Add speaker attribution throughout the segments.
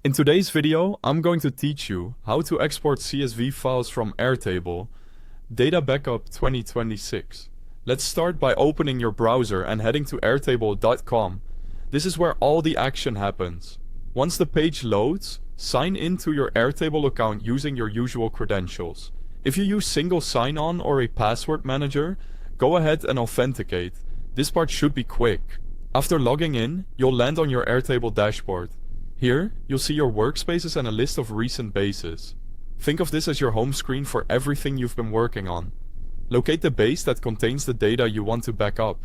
Speaker 1: In today's video, I'm going to teach you how to export CSV files from Airtable, Data Backup 2026. Let's start by opening your browser and heading to airtable.com. This is where all the action happens. Once the page loads, sign in to your Airtable account using your usual credentials. If you use single sign-on or a password manager, go ahead and authenticate. This part should be quick. After logging in, you'll land on your Airtable dashboard. Here, you'll see your workspaces and a list of recent bases. Think of this as your home screen for everything you've been working on. Locate the base that contains the data you want to back up.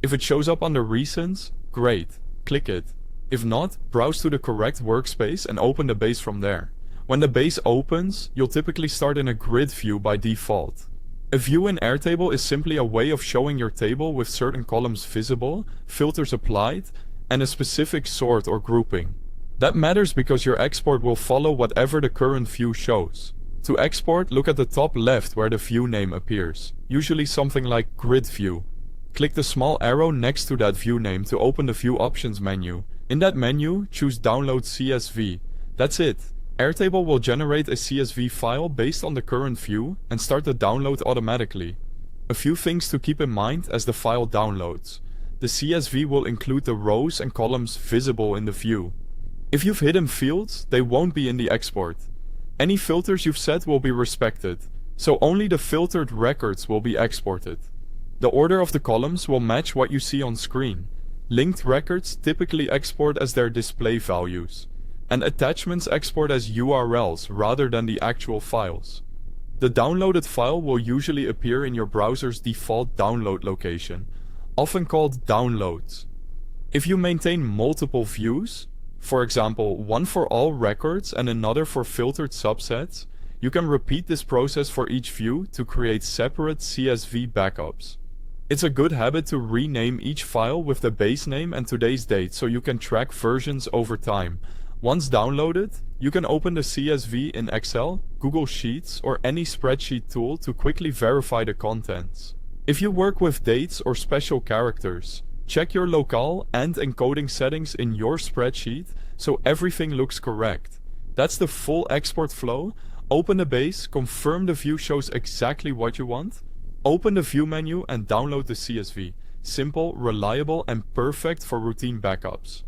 Speaker 1: If it shows up under Recents, great, click it. If not, browse to the correct workspace and open the base from there. When the base opens, you'll typically start in a grid view by default. A view in Airtable is simply a way of showing your table with certain columns visible, filters applied, and a specific sort or grouping. That matters because your export will follow whatever the current view shows. To export, look at the top left where the view name appears, usually something like Grid View. Click the small arrow next to that view name to open the View Options menu. In that menu, choose Download CSV. That's it. Airtable will generate a CSV file based on the current view and start the download automatically. A few things to keep in mind as the file downloads. The CSV will include the rows and columns visible in the view. If you've hidden fields, they won't be in the export. Any filters you've set will be respected, so only the filtered records will be exported. The order of the columns will match what you see on screen. Linked records typically export as their display values, and attachments export as URLs rather than the actual files. The downloaded file will usually appear in your browser's default download location, often called Downloads. If you maintain multiple views, for example, one for all records and another for filtered subsets, you can repeat this process for each view to create separate CSV backups. It's a good habit to rename each file with the base name and today's date so you can track versions over time. Once downloaded, you can open the CSV in Excel, Google Sheets, or any spreadsheet tool to quickly verify the contents. If you work with dates or special characters, check your locale and encoding settings in your spreadsheet so everything looks correct. That's the full export flow. Open the base, confirm the view shows exactly what you want, open the view menu and download the CSV. Simple, reliable, and perfect for routine backups.